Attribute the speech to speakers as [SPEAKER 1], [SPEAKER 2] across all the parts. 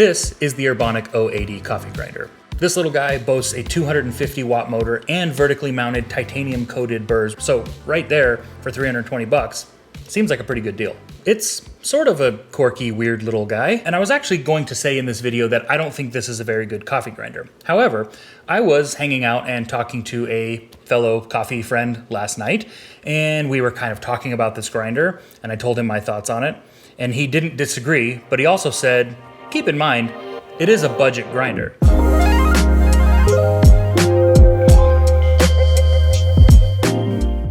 [SPEAKER 1] This is the Urbanic 080 coffee grinder. This little guy boasts a 250 watt motor and vertically mounted titanium coated burrs. So right there for 320 bucks, seems like a pretty good deal. It's sort of a quirky, weird little guy, and I was actually going to say in this video that I don't think this is a very good coffee grinder. However, I was hanging out and talking to a fellow coffee friend last night, and we were kind of talking about this grinder, and I told him my thoughts on it, and he didn't disagree, but he also said, keep in mind, it is a budget grinder.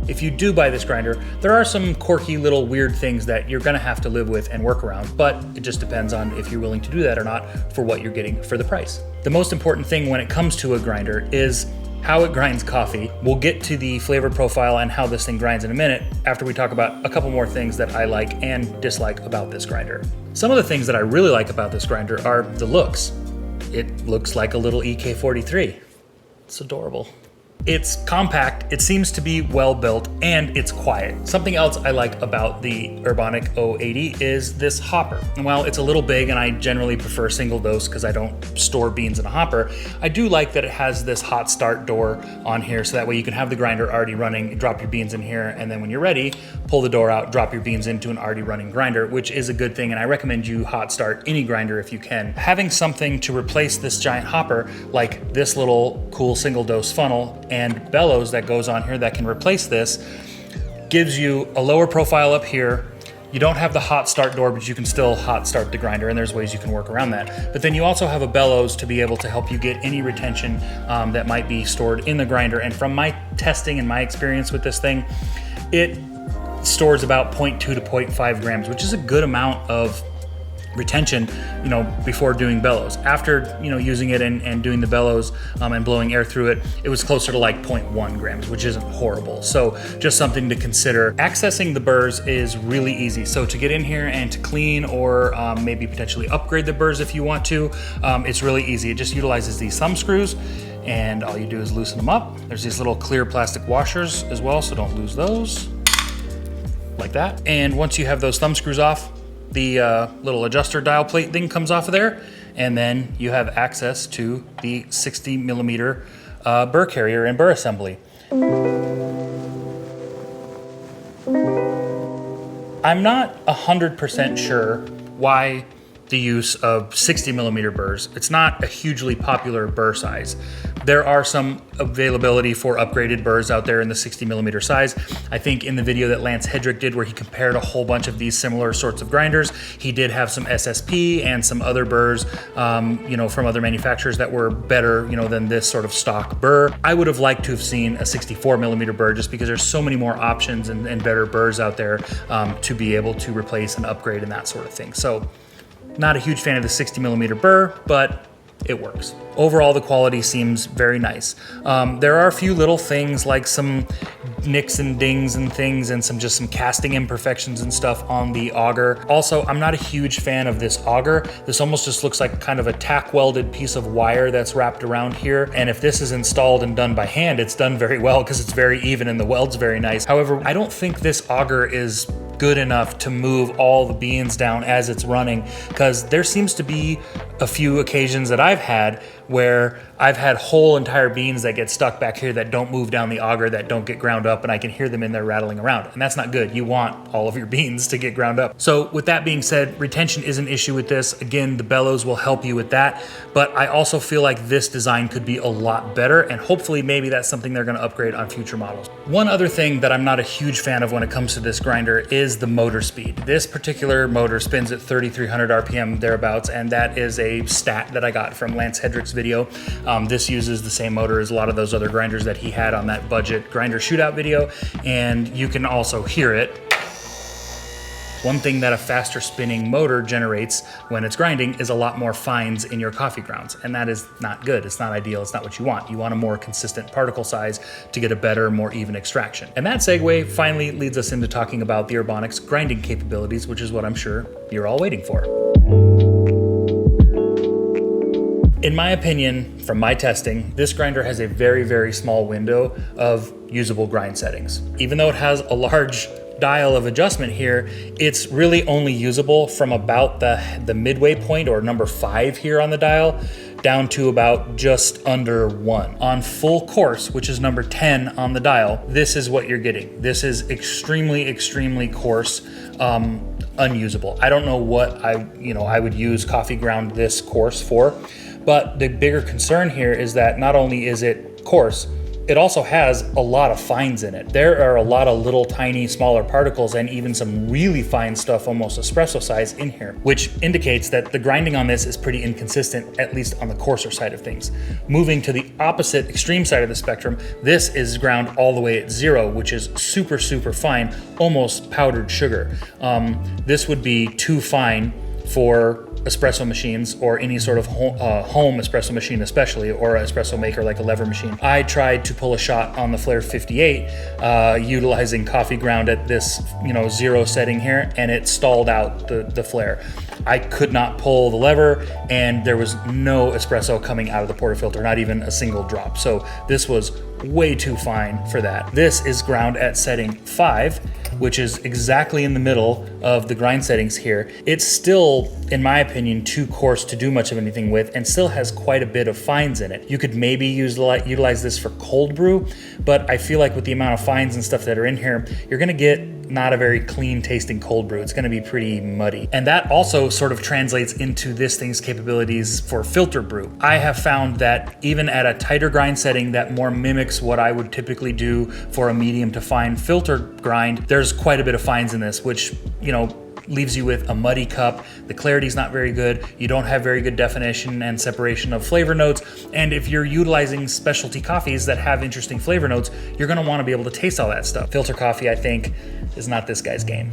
[SPEAKER 1] If you do buy this grinder, there are some quirky little weird things that you're gonna have to live with and work around, but it just depends on if you're willing to do that or not for what you're getting for the price. The most important thing when it comes to a grinder is how it grinds coffee. We'll get to the flavor profile and how this thing grinds in a minute after we talk about a couple more things that I like and dislike about this grinder. Some of the things that I really like about this grinder are the looks. It looks like a little EK43. It's adorable. It's compact, it seems to be well built, and it's quiet. Something else I like about the Urbanic 080 is this hopper. And while it's a little big and I generally prefer single dose because I don't store beans in a hopper, I do like that it has this hot start door on here so that way you can have the grinder already running, drop your beans in here, and then when you're ready, pull the door out, drop your beans into an already running grinder, which is a good thing, and I recommend you hot start any grinder if you can. Having something to replace this giant hopper, like this little cool single dose funnel and bellows that goes on here that can replace this, gives you a lower profile up here. You don't have the hot start door, but you can still hot start the grinder, and there's ways you can work around that. But then you also have a bellows to be able to help you get any retention that might be stored in the grinder. And from my testing and my experience with this thing, it stores about 0.2 to 0.5 grams, which is a good amount of retention, before doing bellows. After, using it and doing the bellows and blowing air through it, it was closer to like 0.1 grams, which isn't horrible. So just something to consider. Accessing the burrs is really easy. So to get in here and to clean or maybe potentially upgrade the burrs if you want to, it's really easy. It just utilizes these thumb screws, and all you do is loosen them up. There's these little clear plastic washers as well, so don't lose those. Like that. And once you have those thumb screws off, the little adjuster dial plate thing comes off of there, and then you have access to the 60 millimeter burr carrier and burr assembly. I'm not 100% sure why the use of 60 millimeter burrs. It's not a hugely popular burr size. There are some availability for upgraded burrs out there in the 60 millimeter size. I think in the video that Lance Hedrick did where he compared a whole bunch of these similar sorts of grinders, he did have some SSP and some other burrs, from other manufacturers that were better, than this sort of stock burr. I would have liked to have seen a 64 millimeter burr just because there's so many more options and better burrs out there to be able to replace and upgrade and that sort of thing. So not a huge fan of the 60 millimeter burr, but it works. Overall, the quality seems very nice. There are a few little things like some nicks and dings and things and some casting imperfections and stuff on the auger. Also, I'm not a huge fan of this auger. This almost just looks like kind of a tack welded piece of wire that's wrapped around here. And if this is installed and done by hand, it's done very well because it's very even and the weld's very nice. However, I don't think this auger is good enough to move all the beans down as it's running, because there seems to be a few occasions that I've had where I've had whole entire beans that get stuck back here that don't move down the auger, that don't get ground up, and I can hear them in there rattling around. And that's not good. You want all of your beans to get ground up. So with that being said, retention is an issue with this. Again, the bellows will help you with that, but I also feel like this design could be a lot better, and hopefully maybe that's something they're gonna upgrade on future models. One other thing that I'm not a huge fan of when it comes to this grinder is the motor speed. This particular motor spins at 3,300 RPM thereabouts, and that is a stat that I got from Lance Hedrick's video. This uses the same motor as a lot of those other grinders that he had on that budget grinder shootout video, and you can also hear it. One thing that a faster spinning motor generates when it's grinding is a lot more fines in your coffee grounds, and that is not good. It's not ideal. It's not what you want. You want a more consistent particle size to get a better, more even extraction. And that segue finally leads us into talking about the Urbanic's grinding capabilities, which is what I'm sure you're all waiting for. In my opinion, from my testing, this grinder has a very, very small window of usable grind settings. Even though it has a large dial of adjustment here, it's really only usable from about the midway point, or number 5 here on the dial, down to about just under 1. On full coarse, which is number 10 on the dial, this is what you're getting. This is extremely, extremely coarse, unusable. I don't know what I would use coffee ground this coarse for, but the bigger concern here is that not only is it coarse, it also has a lot of fines in it. There are a lot of little tiny smaller particles and even some really fine stuff, almost espresso size, in here, which indicates that the grinding on this is pretty inconsistent, at least on the coarser side of things. Moving to the opposite extreme side of the spectrum, this is ground all the way at 0, which is super, super fine, almost powdered sugar. This would be too fine for espresso machines, or any sort of home espresso machine especially, or an espresso maker like a lever machine. I tried to pull a shot on the Flare 58 utilizing coffee ground at this 0 setting here, and it stalled out the Flare. I could not pull the lever, and there was no espresso coming out of the portafilter, not even a single drop. So this was way too fine for that. This is ground at setting 5, which is exactly in the middle of the grind settings here. It's still, in my opinion, too coarse to do much of anything with, and still has quite a bit of fines in it. You could maybe utilize this for cold brew, but I feel like with the amount of fines and stuff that are in here, you're gonna get not a very clean tasting cold brew. It's gonna be pretty muddy. And that also sort of translates into this thing's capabilities for filter brew. I have found that even at a tighter grind setting that more mimics what I would typically do for a medium to fine filter grind, there's quite a bit of fines in this, which, leaves you with a muddy cup. The clarity's not very good. You don't have very good definition and separation of flavor notes. And if you're utilizing specialty coffees that have interesting flavor notes, you're gonna wanna be able to taste all that stuff. Filter coffee, I think, is not this guy's game.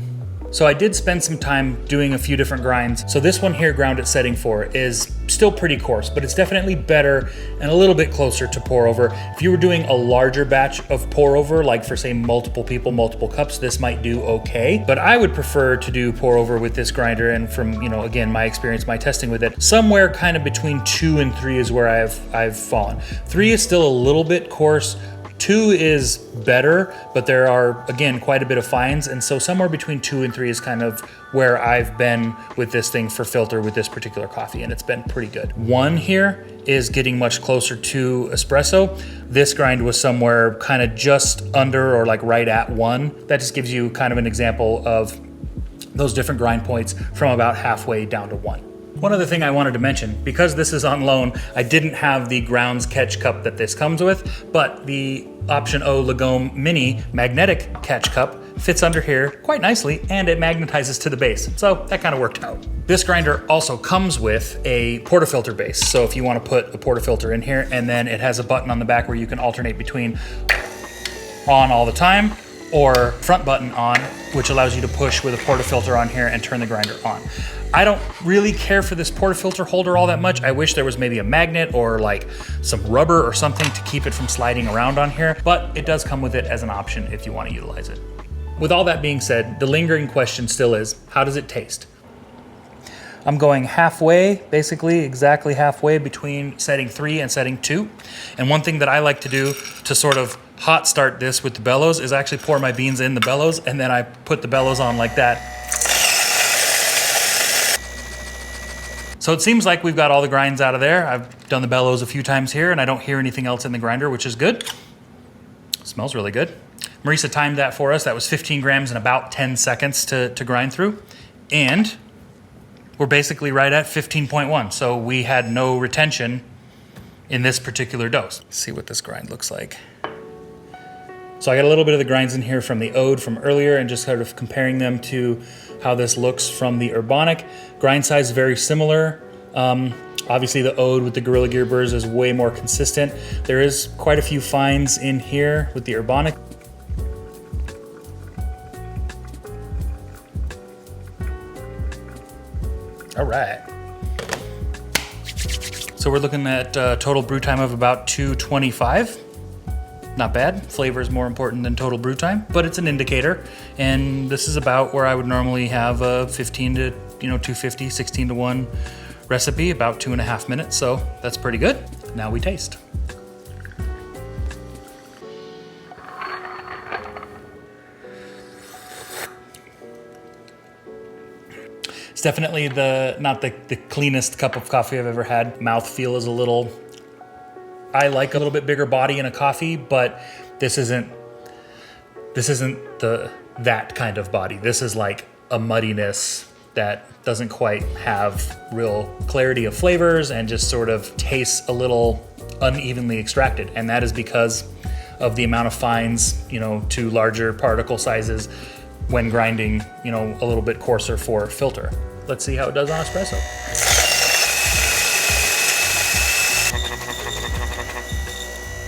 [SPEAKER 1] So I did spend some time doing a few different grinds. So this one here, ground at setting 4, is still pretty coarse, but it's definitely better and a little bit closer to pour over. If you were doing a larger batch of pour over, like for say multiple people, multiple cups, this might do okay. But I would prefer to do pour over with this grinder, and from, again, my experience, my testing with it, somewhere kind of between 2 and 3 is where I've fallen. 3 is still a little bit coarse. 2 is better, but there are, again, quite a bit of fines, and so somewhere between 2 and 3 is kind of where I've been with this thing for filter with this particular coffee, and it's been pretty good. 1 here is getting much closer to espresso. This grind was somewhere kind of just under or like right at 1. That just gives you kind of an example of those different grind points from about halfway down to 1. One other thing I wanted to mention, because this is on loan, I didn't have the grounds catch cup that this comes with, but the Option O Lagome Mini magnetic catch cup fits under here quite nicely, and it magnetizes to the base. So that kind of worked out. This grinder also comes with a portafilter base. So if you want to put a portafilter in here, and then it has a button on the back where you can alternate between on all the time or front button on, which allows you to push with a portafilter on here and turn the grinder on. I don't really care for this portafilter holder all that much. I wish there was maybe a magnet or like some rubber or something to keep it from sliding around on here, but it does come with it as an option if you want to utilize it. With all that being said, the lingering question still is, how does it taste? I'm going halfway, basically exactly halfway between setting 3 and setting 2. And one thing that I like to do to sort of hot start this with the bellows is actually pour my beans in the bellows, and then I put the bellows on like that. So it seems like we've got all the grinds out of there. I've done the bellows a few times here, and I don't hear anything else in the grinder, which is good. Smells really good. Marisa timed that for us. That was 15 grams in about 10 seconds to grind through. And we're basically right at 15.1. So we had no retention in this particular dose. Let's see what this grind looks like. So I got a little bit of the grinds in here from the Ode from earlier, and just sort of comparing them to how this looks from the Urbanic. Grind size very similar. Obviously the Ode with the Gorilla Gear burrs is way more consistent. There is quite a few fines in here with the Urbanic. All right. So we're looking at total brew time of about 225. Not bad. Flavor is more important than total brew time, but it's an indicator. And this is about where I would normally have a 15 to 250, 16 to 1 recipe, about 2.5 minutes. So that's pretty good. Now we taste. It's definitely not the cleanest cup of coffee I've ever had. Mouthfeel is a little, I like a little bit bigger body in a coffee, but this isn't that kind of body. This is like a muddiness that doesn't quite have real clarity of flavors and just sort of tastes a little unevenly extracted. And that is because of the amount of fines, you know, to larger particle sizes when grinding, you know, a little bit coarser for filter. Let's see how it does on espresso.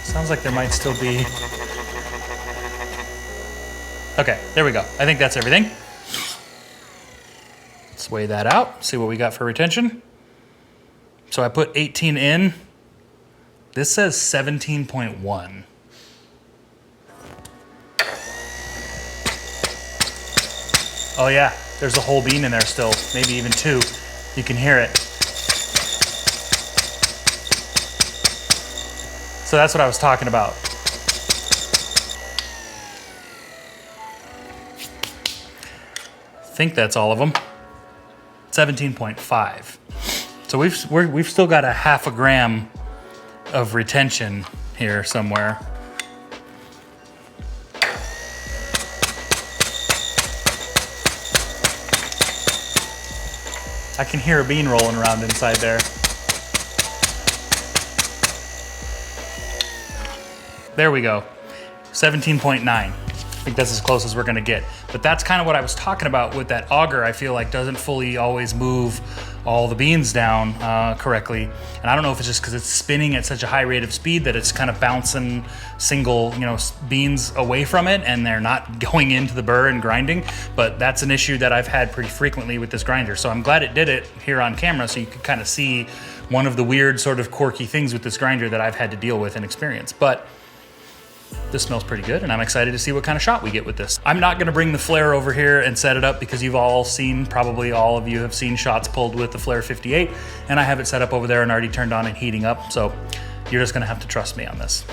[SPEAKER 1] Sounds like there might still be. Okay, there we go. I think that's everything. Let's weigh that out, see what we got for retention. So I put 18 in. This says 17.1. Oh yeah, there's a whole bean in there still, maybe even two. You can hear it. So that's what I was talking about. I think that's all of them. 17.5. So we've still got a half a gram of retention here somewhere. I can hear a bean rolling around inside there. There we go, 17.9. I think that's as close as we're gonna get. But that's kind of what I was talking about with that auger. I feel like doesn't fully always move all the beans down correctly. And I don't know if it's just because it's spinning at such a high rate of speed that it's kind of bouncing single, you know, beans away from it and they're not going into the burr and grinding. But that's an issue that I've had pretty frequently with this grinder. So I'm glad it did it here on camera so you could kind of see one of the weird sort of quirky things with this grinder that I've had to deal with and experience. But this smells pretty good and I'm excited to see what kind of shot we get with this. I'm not gonna bring the flare over here and set it up because you've all seen, probably all of you have seen shots pulled with the Flare 58 and I have it set up over there and already turned on and heating up. So you're just gonna have to trust me on this.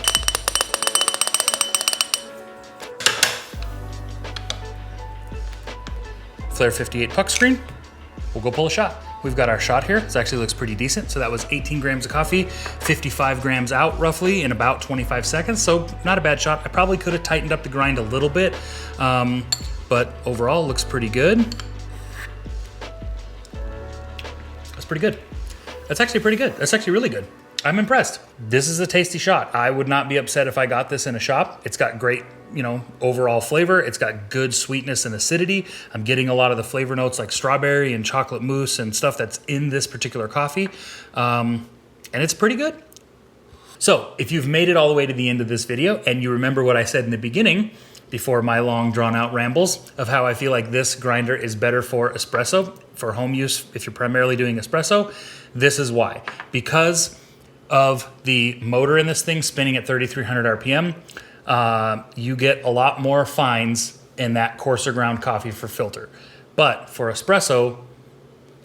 [SPEAKER 1] Flare 58 puck screen, we'll go pull a shot. We've got our shot here. This actually looks pretty decent. So that was 18 grams of coffee, 55 grams out roughly in about 25 seconds. So not a bad shot. I probably could have tightened up the grind a little bit, but overall looks pretty good. That's pretty good. That's actually pretty good. That's actually really good. I'm impressed. This is a tasty shot. I would not be upset if I got this in a shop. It's got great, you know, overall flavor. It's got good sweetness and acidity. I'm getting a lot of the flavor notes like strawberry and chocolate mousse and stuff that's in this particular coffee. And it's pretty good. So if you've made it all the way to the end of this video and you remember what I said in the beginning, before my long drawn out rambles of how I feel like this grinder is better for espresso, for home use, if you're primarily doing espresso, this is why. Because of the motor in this thing spinning at 3,300 RPM, you get a lot more fines in that coarser ground coffee for filter. But for espresso,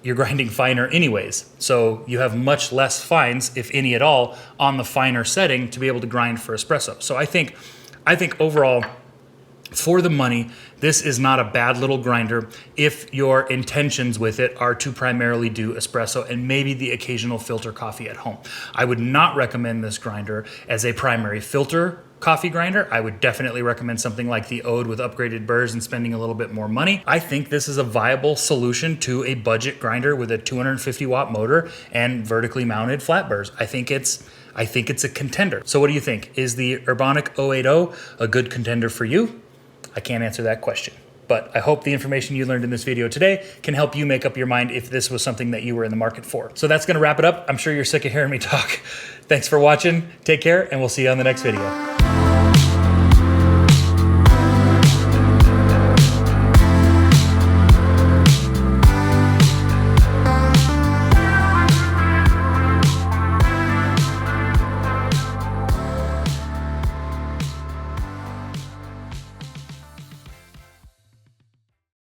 [SPEAKER 1] you're grinding finer anyways. So you have much less fines, if any at all, on the finer setting to be able to grind for espresso. So I think overall, for the money, this is not a bad little grinder if your intentions with it are to primarily do espresso and maybe the occasional filter coffee at home. I would not recommend this grinder as a primary filter coffee grinder. I would definitely recommend something like the Ode with upgraded burrs and spending a little bit more money. I think this is a viable solution to a budget grinder with a 250 watt motor and vertically mounted flat burrs. I think it's a contender. So what do you think? Is the Urbanic 080 a good contender for you? I can't answer that question, but I hope the information you learned in this video today can help you make up your mind if this was something that you were in the market for. So that's gonna wrap it up. I'm sure you're sick of hearing me talk. Thanks for watching, take care, and we'll see you on the next video.